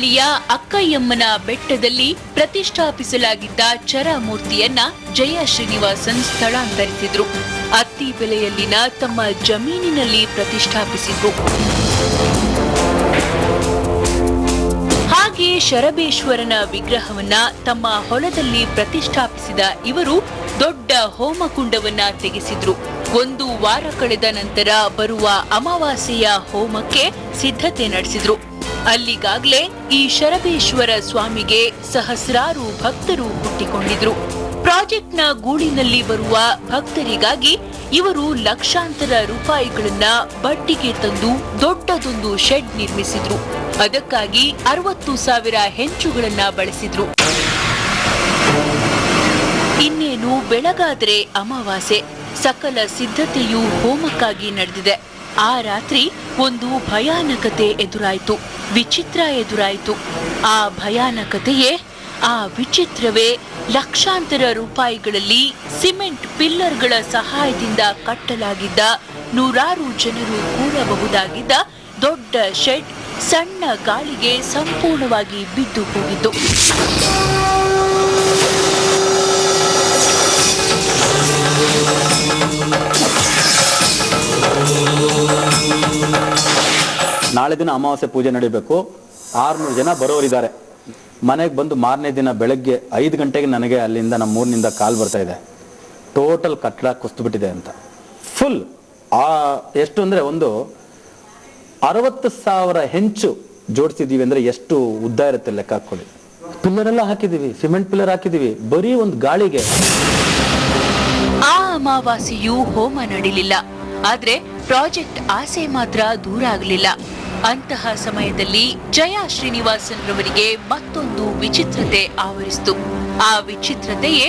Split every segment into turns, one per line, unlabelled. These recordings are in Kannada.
ತೀರ್ಥಹಳ್ಳಿಯ ಅಕ್ಕಯ್ಯಮ್ಮನ ಬೆಟ್ಟದಲ್ಲಿ ಪ್ರತಿಷ್ಠಾಪಿಸಲಾಗಿದ್ದ ಚರಮೂರ್ತಿಯನ್ನ ಜಯ ಶ್ರೀನಿವಾಸನ್ ಸ್ಥಳಾಂತರಿಸಿದ್ರು. ಅತ್ತಿ ಬೆಲೆಯಲ್ಲಿನ ತಮ್ಮ ಜಮೀನಿನಲ್ಲಿ ಪ್ರತಿಷ್ಠಾಪಿಸಿದ್ರು. ಹಾಗೆ ಶರಬೇಶ್ವರನ ವಿಗ್ರಹವನ್ನ ತಮ್ಮ ಹೊಲದಲ್ಲಿ ಪ್ರತಿಷ್ಠಾಪಿಸಿದ ಇವರು ದೊಡ್ಡ ಹೋಮಕುಂಡವನ್ನ ತೆಗೆಸಿದ್ರು. 1 ವಾರ ಕಳೆದ ನಂತರ ಬರುವ ಅಮಾವಾಸ್ಯೆಯ ಹೋಮಕ್ಕೆ ಸಿದ್ಧತೆ ನಡೆಸಿದ್ರು. ಅಲ್ಲಿಗಾಗ್ಲೇ ಈ ಶರಬೇಶ್ವರ ಸ್ವಾಮಿಗೆ ಸಹಸ್ರಾರು ಭಕ್ತರು ಹುಟ್ಟಿಕೊಂಡಿದ್ರು. ಪ್ರಾಜೆಕ್ಟ್ನ ಗೂಡಿನಲ್ಲಿ ಬರುವ ಭಕ್ತರಿಗಾಗಿ ಇವರು ಲಕ್ಷಾಂತರ ರೂಪಾಯಿಗಳನ್ನ ಬಡ್ಡಿಗೆ ತಂದು ದೊಡ್ಡದೊಂದು ಶೆಡ್ ನಿರ್ಮಿಸಿದ್ರು. ಅದಕ್ಕಾಗಿ 60,000 ಹೆಂಚುಗಳನ್ನ ಬಳಸಿದ್ರು. ಇನ್ನೇನು ಬೆಳಗಾದರೆ ಅಮಾವಾಸ್ಯೆ. ಸಕಲ ಸಿದ್ಧತೆಯೂ ಹೋಮಕ್ಕಾಗಿ ನಡೆದಿದೆ. ಆ ರಾತ್ರಿ ಒಂದು ಭಯಾನಕತೆ ಎದುರಾಯಿತು, ವಿಚಿತ್ರ ಎದುರಾಯಿತು. ಆ ಭಯಾನಕತೆಯೇ, ಆ ವಿಚಿತ್ರವೇ ಲಕ್ಷಾಂತರ ರೂಪಾಯಿಗಳಲ್ಲಿ ಸಿಮೆಂಟ್ ಪಿಲ್ಲರ್ಗಳ ಸಹಾಯದಿಂದ ಕಟ್ಟಲಾಗಿದ್ದ 100 ಜನರು ಕೂರಬಹುದಾಗಿದ್ದ ದೊಡ್ಡ ಶೆಡ್ ಸಣ್ಣ ಗಾಳಿಗೆ ಸಂಪೂರ್ಣವಾಗಿ ಬಿದ್ದು ಹೋಗಿತ್ತು.
ನಾಳೆ ದಿನ ಅಮಾವಾಸ್ಯೆ ಪೂಜೆ ನಡೀಬೇಕು. 600 ಜನ ಬರೋರಿದ್ದಾರೆ. ಮನೆಗೆ ಬಂದು ಮಾರನೇ ದಿನ ಬೆಳಗ್ಗೆ 5 ಗಂಟೆಗೆ ನನಗೆ ಅಲ್ಲಿಂದ ನಮ್ಮ ಊರಿನಿಂದ ಕಾಲ್ ಬರ್ತಾ ಇದೆ, ಟೋಟಲ್ ಕಟ್ಟಡ ಕುಸಿದ್ಬಿಟ್ಟಿದೆ ಅಂತ. ಫುಲ್ ಎಷ್ಟು ಅಂದರೆ ಒಂದು 60,000 ಹೆಂಚು ಜೋಡಿಸಿದೀವಿ ಅಂದರೆ ಎಷ್ಟು ಉದ್ದ ಇರುತ್ತೆ ಲೆಕ್ಕ ಹಾಕೊಳ್ಳಿ. ಪಿಲ್ಲರ್ ಎಲ್ಲ ಹಾಕಿದೀವಿ, ಸಿಮೆಂಟ್ ಪಿಲ್ಲರ್ ಹಾಕಿದೀವಿ, ಬರೀ ಒಂದು ಗಾಳಿಗೆ.
ಆ ಅಮಾವಾಸ್ಯೆಯೂ ಹೋಮ ನಡೀಲಿಲ್ಲ. ಆದ್ರೆ ಪ್ರಾಜೆಕ್ಟ್ ಆಸೆ ಮಾತ್ರ ದೂರ ಆಗಲಿಲ್ಲ. ಅಂತಹ ಸಮಯದಲ್ಲಿ ಜಯ ಶ್ರೀನಿವಾಸನ್ ರವರಿಗೆ ಮತ್ತೊಂದು ವಿಚಿತ್ರತೆ ಆವರಿಸಿತು. ಆ ವಿಚಿತ್ರತೆಯೇ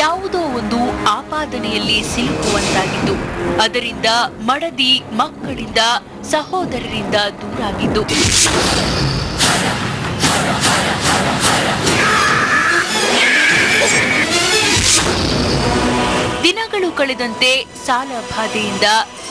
ಯಾವುದೋ ಒಂದು ಆಪಾದನೆಯಲ್ಲಿ ಸಿಲುಕುವಂತಾಗಿದ್ದು, ಅದರಿಂದ ಮಡದಿ ಮಕ್ಕಳಿಂದ ಸಹೋದರರಿಂದ ದೂರಾಗಿದ್ದು. ದಿನಗಳು ಕಳೆದಂತೆ ಸಾಲ ಬಾಧೆಯಿಂದ,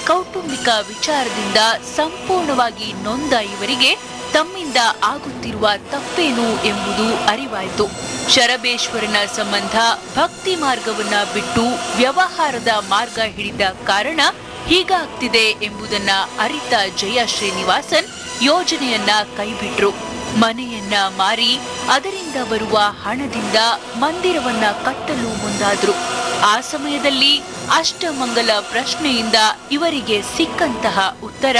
ಕೌಟುಂಬಿಕ ವಿಚಾರದಿಂದ ಸಂಪೂರ್ಣವಾಗಿ ನೊಂದ ಇವರಿಗೆ ತಮ್ಮಿಂದ ಆಗುತ್ತಿರುವ ತಪ್ಪೇನು ಎಂಬುದು ಅರಿವಾಯಿತು. ಶರಬೇಶ್ವರನ ಸಂಬಂಧ ಭಕ್ತಿ ಮಾರ್ಗವನ್ನ ಬಿಟ್ಟು ವ್ಯವಹಾರದ ಮಾರ್ಗ ಹಿಡಿದ ಕಾರಣ ಹೀಗಾಗ್ತಿದೆ ಎಂಬುದನ್ನ ಅರಿತ ಜಯ ಶ್ರೀನಿವಾಸನ್ ಯೋಜನೆಯನ್ನ ಕೈಬಿಟ್ರು. ಮನೆಯನ್ನ ಮಾರಿ ಅದರಿಂದ ಬರುವ ಹಣದಿಂದ ಮಂದಿರವನ್ನ ಕಟ್ಟಲು ಮುಂದಾದ್ರು. ಆ ಸಮಯದಲ್ಲಿ ಅಷ್ಟಮಂಗಲ ಪ್ರಶ್ನೆಯಿಂದ ಇವರಿಗೆ ಸಿಕ್ಕಂತಹ ಉತ್ತರ,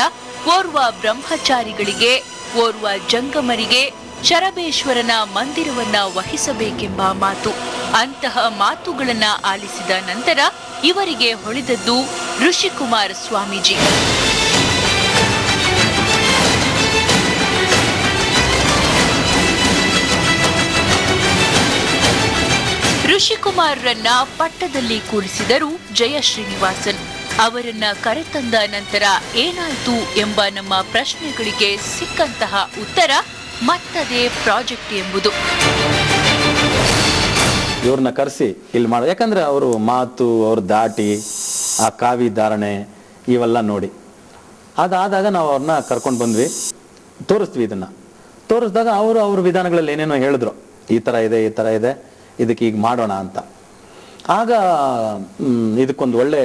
ಓರ್ವ ಬ್ರಹ್ಮಚಾರಿಗಳಿಗೆ, ಓರ್ವ ಜಂಗಮರಿಗೆ ಶರಬೇಶ್ವರನ ಮಂದಿರವನ್ನ ವಹಿಸಬೇಕೆಂಬ ಮಾತು. ಅಂತಹ ಮಾತುಗಳನ್ನ ಆಲಿಸಿದ ನಂತರ ಇವರಿಗೆ ಹೊಳೆದದ್ದು ಋಷಿಕುಮಾರ್ ಸ್ವಾಮೀಜಿ. ಋಷಿಕುಮಾರ್ರನ್ನ ಪಟ್ಟದಲ್ಲಿ ಕೂರಿಸಿದರು ಜಯ ಶ್ರೀನಿವಾಸನ್. ಅವರನ್ನ ಕರೆತಂದ ನಂತರ ಏನಾಯ್ತು ಎಂಬ ನಮ್ಮ ಪ್ರಶ್ನೆಗಳಿಗೆ ಸಿಕ್ಕಂತಹ ಉತ್ತರ ಮತ್ತದೇ ಪ್ರಾಜೆಕ್ಟ್ ಎಂಬುದು.
ಇವ್ರನ್ನ ಕರೆಸಿ ಇಲ್ಲಿ ಮಾಡೋ, ಯಾಕಂದ್ರೆ ಅವರು ಮಾತು, ಅವ್ರ ದಾಟಿ, ಆ ಕಾವಿ ಧಾರಣೆ ಇವೆಲ್ಲ ನೋಡಿ ಅದಾದಾಗ ನಾವು ಅವ್ರನ್ನ ಕರ್ಕೊಂಡು ಬಂದ್ವಿ. ತೋರಿಸ್ತೀವಿ. ಇದನ್ನ ತೋರಿಸಿದಾಗ ಅವ್ರ ವಿಧಾನಗಳಲ್ಲಿ ಏನೇನೋ ಹೇಳಿದ್ರು, ಈ ತರ ಇದೆ, ಈ ತರ ಇದೆ, ಇದಕ್ಕೆ ಈಗ ಮಾಡೋಣ ಅಂತ. ಆಗ ಇದಕ್ಕೊಂದು ಒಳ್ಳೆ,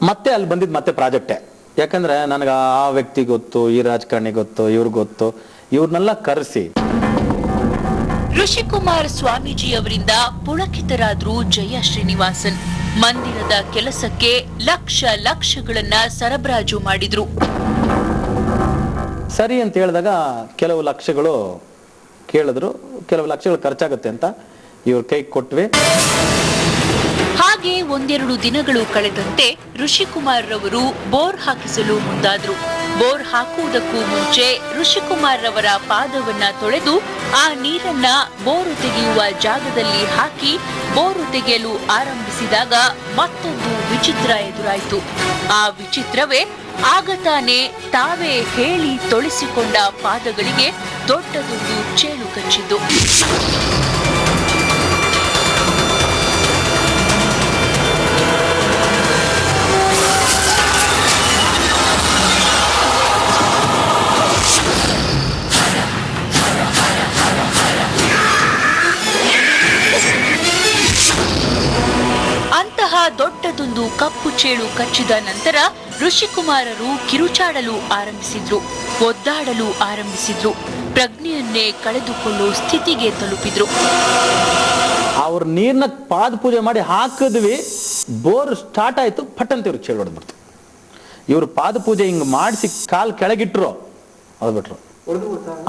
ಮತ್ತೆ ಅಲ್ಲಿ ಬಂದಿದ್ದು ಮತ್ತೆ ಪ್ರಾಜೆಕ್ಟೇ. ಯಾಕಂದ್ರೆ ನನಗೆ ಆ ವ್ಯಕ್ತಿ ಗೊತ್ತು, ಈ ರಾಜಕಾರಣಿ ಗೊತ್ತು, ಇವ್ರಿಗೆ ಗೊತ್ತು, ಇವ್ರನ್ನೆಲ್ಲ ಕರೆಸಿ.
ಋಷಿಕುಮಾರ್ ಸ್ವಾಮೀಜಿ ಅವರಿಂದ ಪುಳಕಿತರಾದ್ರು ಜಯ ಶ್ರೀನಿವಾಸನ್. ಮಂದಿರದ ಕೆಲಸಕ್ಕೆ ಲಕ್ಷಗಳನ್ನ ಸರಬರಾಜು ಮಾಡಿದ್ರು.
ಸರಿ ಅಂತ ಹೇಳಿದಾಗ ಕೆಲವು ಲಕ್ಷಗಳು ಕೇಳಿದ್ರು, ಕೆಲವು ಲಕ್ಷಗಳು ಖರ್ಚಾಗತ್ತೆ ಅಂತ ಇವ್ರ ಕೈಗೆ ಕೊಟ್ವಿ.
ಹಾಗೆ ಒಂದೆರಡು ದಿನಗಳು ಕಳೆದಂತೆ ಋಷಿಕುಮಾರ್ ರವರು ಬೋರ್ ಹಾಕಿಸಲು ಮುಂದಾದ್ರು. ಬೋರ್ ಹಾಕುವುದಕ್ಕೂ ಮುಂಚೆ ಋಷಿಕುಮಾರ್ ರವರ ಪಾದವನ್ನ ತೊಳೆದು ಆ ನೀರನ್ನ ಬೋರು ತೆಗೆಯುವ ಜಾಗದಲ್ಲಿ ಹಾಕಿ ಬೋರು ತೆಗೆಯಲು ಆರಂಭಿಸಿದಾಗ ಮತ್ತೊಂದು ವಿಚಿತ್ರ ಎದುರಾಯಿತು. ಆ ವಿಚಿತ್ರವೇ ಆಗ ತಾನೇ ತಾವೇ ಹೇಳಿ ತೊಳೆಸಿಕೊಂಡ ಪಾದಗಳಿಗೆ ದೊಡ್ಡದೊಂದು ಚೇಳು ಕಚ್ಚಿತು. ದೊಡ್ಡದೊಂದು ಕಪ್ಪು ಚೇಳು ಕಚ್ಚಿದ ನಂತರ ಋಷಿಕುಮಾರರು ಕಿರುಚಾಡಲು ಆರಂಭಿಸಿದ್ರು, ಒದ್ದಾಡಲು ಆರಂಭಿಸಿದ್ರು, ಪ್ರಜ್ಞೆಯನ್ನೇ ಕಳೆದುಕೊಳ್ಳೋ ಸ್ಥಿತಿಗೆ ತಲುಪಿದ್ರು.
ಅವ್ರ ನೀರ್ನ ಪಾದ ಪೂಜೆ ಮಾಡಿ ಹಾಕಿದ್ವಿ, ಬೋರ್ ಸ್ಟಾರ್ಟ್ ಆಯ್ತು, ಪಟ್ಟಂತ ಇವ್ರಿಗೆ ಚೇಳು ಹೊಡೆದ್ಬಿಡ್ತು. ಇವ್ರು ಪಾದ ಪೂಜೆ ಹಿಂಗ್ ಮಾಡಿಸಿ ಕಾಲ್ ಕೆಳಗಿಟ್ರು, ಹೊಡೆದ್ಬಿಟ್ರು.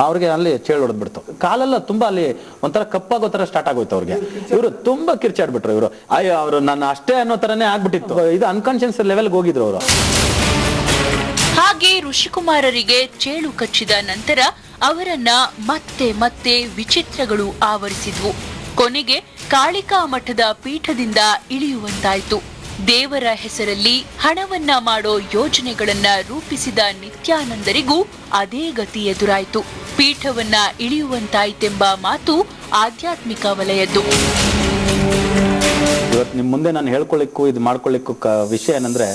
ಅವ್ರಿಗೆ ಅಲ್ಲಿ ಚೇಳು ಹೊಡೆದ್ಬಿಡ್ತು. ಕಾಲೆಲ್ಲ ತುಂಬಾ ಅಲ್ಲಿ ಒಂಥರ ಕಪ್ಪಾಗೋ ತರ ಸ್ಟಾರ್ಟ್ ಆಗೋಯ್ತು ಅವ್ರಿಗೆ. ಇವರು ತುಂಬಾ ಕಿರ್ಚಾಡ್ಬಿಟ್ರು. ಇವರು ಅಯ್ಯೋ ಅವ್ರು ನನ್ನ ಅಷ್ಟೇ ಅನ್ನೋ ತರನೇ ಆಗ್ಬಿಟ್ಟಿತ್ತು. ಇದು ಅನ್ಕಾನ್ಶಿಯಸ್ ಲೆವೆಲ್ಗೆ ಹೋಗಿದ್ರು ಅವರು.
ಹಾಗೆ ಋಷಿಕುಮಾರರಿಗೆ ಚೇಳು ಕಚ್ಚಿದ ನಂತರ ಅವರನ್ನ ಮತ್ತೆ ಮತ್ತೆ ವಿಚಿತ್ರಗಳು ಆವರಿಸಿದ್ವು. ಕೊನೆಗೆ ಕಾಳಿಕಾ ಮಠದ ಪೀಠದಿಂದ ಇಳಿಯುವಂತಾಯ್ತು. ದೇವರ ಹೆಸರಲ್ಲಿ ಹಣವನ್ನ ಮಾಡೋ ಯೋಜನೆಗಳನ್ನ ರೂಪಿಸಿದ ನಿತ್ಯಾನಂದರಿಗೂ ಅದೇ ಗತಿ ಎದುರಾಯಿತು. ಪೀಠವನ್ನ ಇಳಿಯುವಂತಾಯ್ತೆಂಬ ಮಾತು ಆಧ್ಯಾತ್ಮಿಕ ವಲಯದ್ದು.
ಇವತ್ತು ನಿಮ್ ಮುಂದೆ ನಾನು ಹೇಳ್ಕೊಳ್ಳಿಕ್ಕೂ ಇದು ಮಾಡ್ಕೊಳ್ಳಿಕ್ಕೂ ವಿಷಯ ಏನಂದ್ರೆ,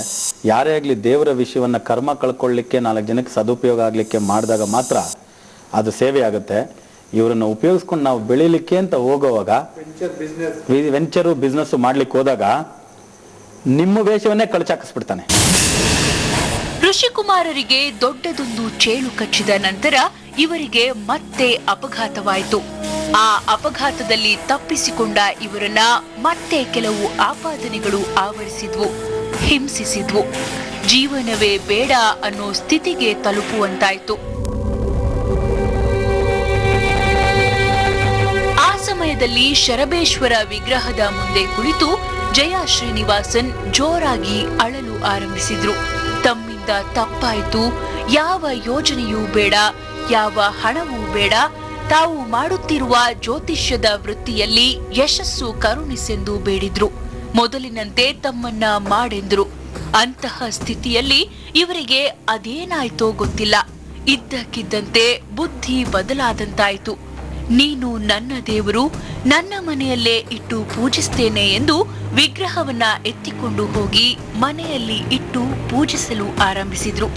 ಯಾರೇ ಆಗ್ಲಿ ದೇವರ ವಿಷಯವನ್ನ ಕರ್ಮ ಕಳ್ಕೊಳ್ಳಿಕ್ಕೆ 4 ಜನಕ್ಕೆ ಸದುಪಯೋಗ ಆಗ್ಲಿಕ್ಕೆ ಮಾಡಿದಾಗ ಮಾತ್ರ ಅದು ಸೇವೆ ಆಗುತ್ತೆ. ಇವರನ್ನ ಉಪಯೋಗಿಸ್ಕೊಂಡು ನಾವು ಬೆಳಿಲಿಕ್ಕೆ ಅಂತ ಹೋಗುವಾಗ, ವೆಂಚರು ಬಿಸ್ನೆಸ್ ಮಾಡ್ಲಿಕ್ಕೆ ಹೋದಾಗ ನಿಮ್ಮ ವೇಷವನ್ನೇ ಕಳಚಾಕಿಸ್ಬಿಡ್ತಾನೆ.
ಋಷಿಕುಮಾರರಿಗೆ ದೊಡ್ಡದೊಂದು ಚೇಳು ಕಚ್ಚಿದ ನಂತರ ಇವರಿಗೆ ಮತ್ತೆ ಅಪಘಾತವಾಯಿತು. ಆ ಅಪಘಾತದಲ್ಲಿ ತಪ್ಪಿಸಿಕೊಂಡ ಇವರನ್ನ ಮತ್ತೆ ಕೆಲವು ಆಪಾದನೆಗಳು ಆವರಿಸಿದ್ವು, ಹಿಂಸಿಸಿದ್ವು. ಜೀವನವೇ ಬೇಡ ಅನ್ನೋ ಸ್ಥಿತಿಗೆ ತಲುಪುವಂತಾಯ್ತು. ಆ ಸಮಯದಲ್ಲಿ ಶರಬೇಶ್ವರ ವಿಗ್ರಹದ ಮುಂದೆ ಕುಳಿತು ಜಯ ಶ್ರೀನಿವಾಸನ್ ಜೋರಾಗಿ ಅಳಲು ಆರಂಭಿಸಿದ್ರು. ತಮ್ಮಿಂದ ತಪ್ಪಾಯ್ತು, ಯಾವ ಯೋಜನೆಯೂ ಬೇಡ, ಯಾವ ಹಣವೂ ಬೇಡ, ತಾವು ಮಾಡುತ್ತಿರುವ ಜ್ಯೋತಿಷ್ಯದ ವೃತ್ತಿಯಲ್ಲಿ ಯಶಸ್ಸು ಕರುಣಿಸೆಂದು ಬೇಡಿದ್ರು. ಮೊದಲಿನಂತೆ ತಮ್ಮನ್ನ ಮಾಡೆಂದ್ರು. ಅಂತಹ ಸ್ಥಿತಿಯಲ್ಲಿ ಇವರಿಗೆ ಅದೇನಾಯ್ತೋ ಗೊತ್ತಿಲ್ಲ. ಇದ್ದಕ್ಕಿದ್ದಂತೆ ಬುದ್ಧಿ ಬದಲಾದಂತಾಯ್ತು. ನೀನು ನನ್ನ ದೇವರು, ನನ್ನ ಮನೆಯಲ್ಲೇ ಇಟ್ಟು ಪೂಜಿಸ್ತೇನೆ ಎಂದು ವಿಗ್ರಹವನ್ನ ಎತ್ತಿಕೊಂಡು ಹೋಗಿ ಮನೆಯಲ್ಲಿ ಇಟ್ಟು ಪೂಜಿಸಲು ಆರಂಭಿಸಿದ್ರು.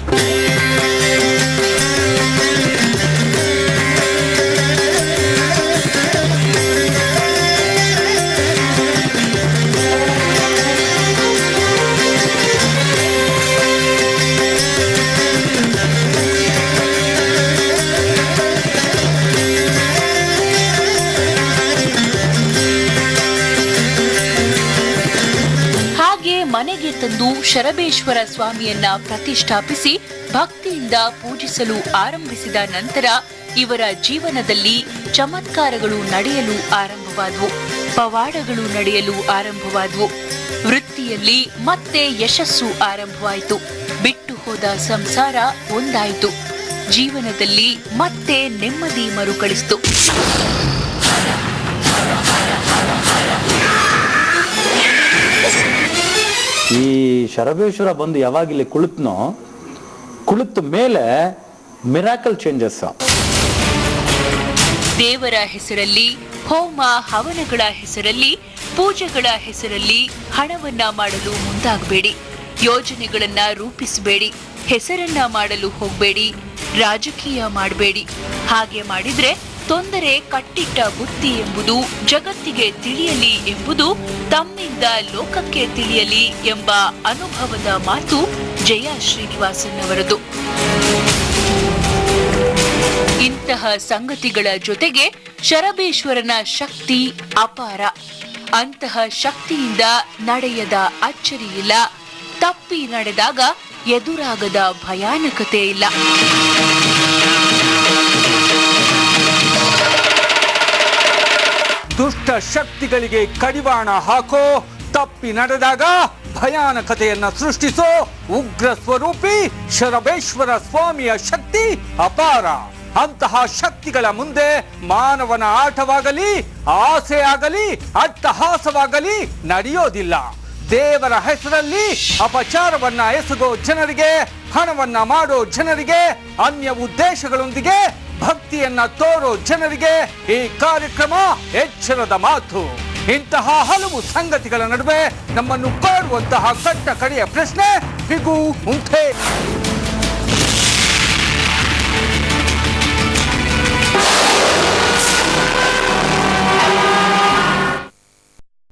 ಮನೆಗೆ ತಂದು ಶರಬೇಶ್ವರ ಸ್ವಾಮಿಯನ್ನ ಪ್ರತಿಷ್ಠಾಪಿಸಿ ಭಕ್ತಿಯಿಂದ ಪೂಜಿಸಲು ಆರಂಭಿಸಿದ ನಂತರ ಇವರ ಜೀವನದಲ್ಲಿ ಚಮತ್ಕಾರಗಳು ನಡೆಯಲು ಆರಂಭವಾದವು, ಪವಾಡಗಳು ನಡೆಯಲು ಆರಂಭವಾದವು. ವೃತ್ತಿಯಲ್ಲಿ ಮತ್ತೆ ಯಶಸ್ಸು ಆರಂಭವಾಯಿತು. ಬಿಟ್ಟು ಹೋದ ಸಂಸಾರ ಒಂದಾಯಿತು. ಜೀವನದಲ್ಲಿ ಮತ್ತೆ ನೆಮ್ಮದಿ ಮರುಕಳಿಸಿತು.
ಈ ಶರಬೇಶ್ವರ ಬಂದು ಯಾವಾಗಿಲ್ಲಿ ಕುಳಿತನೋ, ಕುಳಿತ ಮೇಲೆ ಮಿರಾಕಲ್ ಚೇಂಜಸ್.
ದೇವರ ಹೆಸರಲ್ಲಿ, ಹೋಮ ಹವನಗಳ ಹೆಸರಲ್ಲಿ, ಪೂಜೆಗಳ ಹೆಸರಲ್ಲಿ ಹಣವನ್ನ ಮಾಡಲು ಮುಂದಾಗಬೇಡಿ. ಯೋಜನೆಗಳನ್ನ ರೂಪಿಸಬೇಡಿ. ಹೆಸರನ್ನ ಮಾಡಲು ಹೋಗಬೇಡಿ. ರಾಜಕೀಯ ಮಾಡಬೇಡಿ. ಹಾಗೆ ಮಾಡಿದ್ರೆ ತೊಂದರೆ ಕಟ್ಟಿಟ್ಟ ಬುತ್ತಿ ಎಂಬುದು ಜಗತ್ತಿಗೆ ತಿಳಿಯಲಿ ಎಂಬುದು ತಮ್ಮಿಂದ ಲೋಕಕ್ಕೆ ತಿಳಿಯಲಿ ಎಂಬ ಅನುಭವದ ಮಾತು ಜಯ ಶ್ರೀನಿವಾಸನ್ ಅವರದು. ಇಂತಹ ಸಂಗತಿಗಳ ಜೊತೆಗೆ ಶರಬೇಶ್ವರನ ಶಕ್ತಿ ಅಪಾರ. ಅಂತಹ ಶಕ್ತಿಯಿಂದ ನಡೆಯದ ಅಚ್ಚರಿಯಿಲ್ಲ. ತಪ್ಪಿ ನಡೆದಾಗ ಎದುರಾಗದ ಭಯಾನಕತೆ ಇಲ್ಲ.
ದುಷ್ಟ ಶಕ್ತಿಗಳಿಗೆ ಕಡಿವಾಣ ಹಾಕೋ, ತಪ್ಪಿ ನಡೆದಾಗ ಭಯಾನಕತೆಯನ್ನ ಸೃಷ್ಟಿಸೋ ಉಗ್ರ ಸ್ವರೂಪಿ ಶರಬೇಶ್ವರ ಸ್ವಾಮಿಯ ಶಕ್ತಿ ಅಪಾರ. ಅಂತಹ ಶಕ್ತಿಗಳ ಮುಂದೆ ಮಾನವನ ಆಟವಾಗಲಿ, ಆಸೆ ಆಗಲಿ, ಅಟ್ಟಹಾಸವಾಗಲಿ ನಡೆಯೋದಿಲ್ಲ. ದೇವರ ಹೆಸರಲ್ಲಿ ಅಪಚಾರವನ್ನ ಎಸಗೋ ಜನರಿಗೆ, ಹಣವನ್ನ ಮಾಡೋ ಜನರಿಗೆ, ಅನ್ಯ ಉದ್ದೇಶಗಳೊಂದಿಗೆ ಭಕ್ತಿಯನ್ನ ತೋರೋ ಜನರಿಗೆ ಈ ಕಾರ್ಯಕ್ರಮ ಎಚ್ಚರದ ಮಾತು. ಇಂತಹ ಹಲವು ಸಂಗತಿಗಳ ನಡುವೆ ನಮ್ಮನ್ನು ಕಾಡುವಂತಹ ಕಟ್ಟ ಕಡೆಯ ಪ್ರಶ್ನೆ ಹೀಗೂ ಉಂಟೆ.